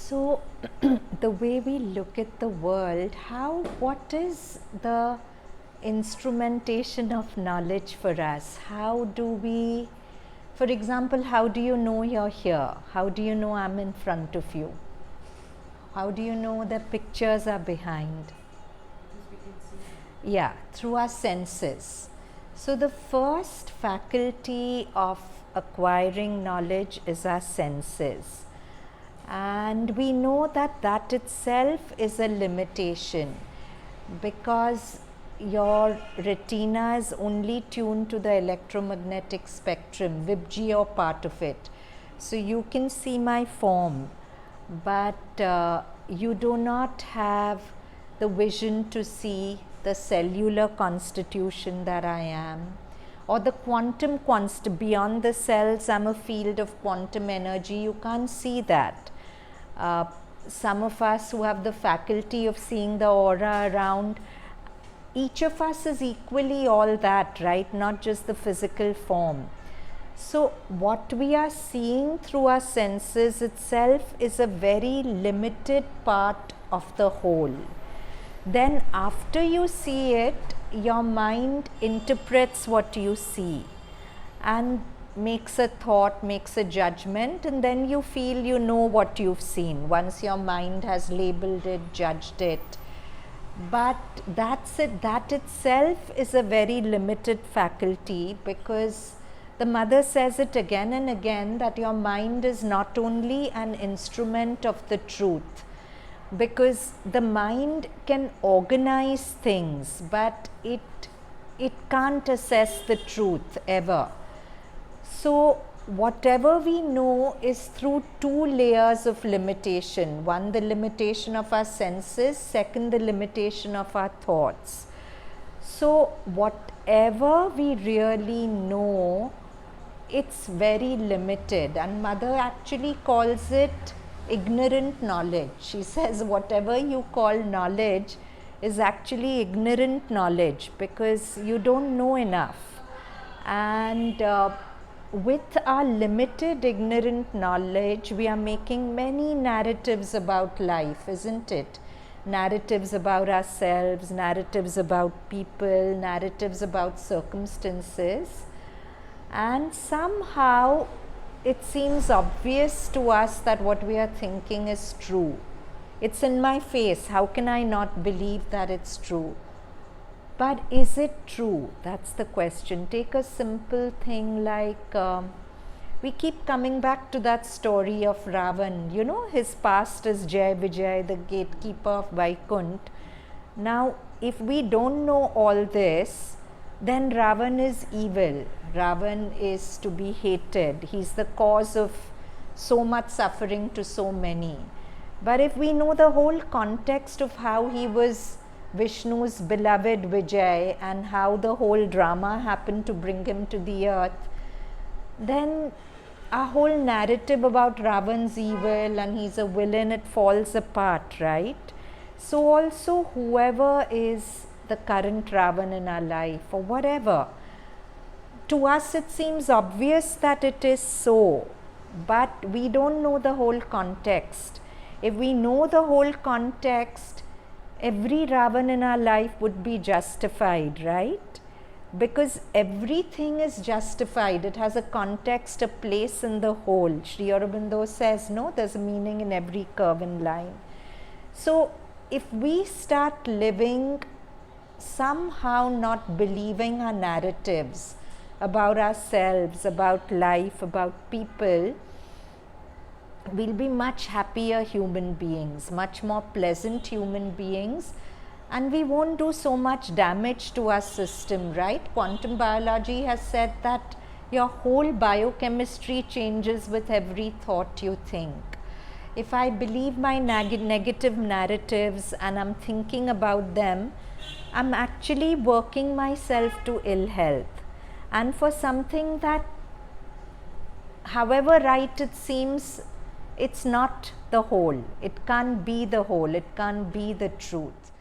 So, the way we look at the world, what is the instrumentation of knowledge for us? How do we, for example, how do you know you're here? How do you know I'm in front of you? How do you know the pictures are behind? Yeah, through our senses. So, the first faculty of acquiring knowledge is our senses. And we know that that itself is a limitation, because your retina is only tuned to the electromagnetic spectrum, Vibgeo part of it. So you can see my form, but you do not have the vision to see the cellular constitution that I am, or the quantum beyond the cells. I'm a field of quantum energy. You can't see that. Some of us who have the faculty of seeing the aura around, each of us is equally all that, right? Not just the physical form. So what we are seeing through our senses itself is a very limited part of the whole. Then after you see it, your mind interprets what you see and makes a thought, makes a judgment, and then you feel you know what you've seen once your mind has labeled it, judged it. But that's it. That itself is a very limited faculty, because the mother says it again and again that your mind is not only an instrument of the truth, because the mind can organize things, but it can't assess the truth ever. So whatever we know is through two layers of limitation. One, the limitation of our senses. Second, the limitation of our thoughts. So whatever we really know, it's very limited, and mother actually calls it ignorant knowledge. She says whatever you call knowledge is actually ignorant knowledge, because you don't know enough. And with our limited ignorant knowledge, we are making many narratives about life, isn't it? Narratives about ourselves, narratives about people, narratives about circumstances. And somehow it seems obvious to us that what we are thinking is true. It's in my face. How can I not believe that it's true? But is it true? That's the question. Take a simple thing like, we keep coming back to that story of Ravan. You know, his past is Jai Vijay, the gatekeeper of Vaikunt. Now, if we don't know all this, then Ravan is evil. Ravan is to be hated. He's the cause of so much suffering to so many. But if we know the whole context of how he was Vishnu's beloved Vijay and how the whole drama happened to bring him to the earth, then our whole narrative about Ravan's evil and he's a villain, it falls apart, right? So also whoever is the current Ravan in our life or whatever, to us it seems obvious that it is so, but we don't know the whole context. If we know the whole context, every Ravan in our life would be justified, right? Because everything is justified. It has a context, a place in the whole. Sri Aurobindo says, no, there's a meaning in every curve and line. So if we start living somehow not believing our narratives about ourselves, about life, about people, we'll be much happier human beings, much more pleasant human beings, and we won't do so much damage to our system, right? Quantum biology has said that your whole biochemistry changes with every thought you think. If I believe my negative narratives and I'm thinking about them, I'm actually working myself to ill health. And for something that, however right it seems, it's not the whole. It can't be the whole. It can't be the truth.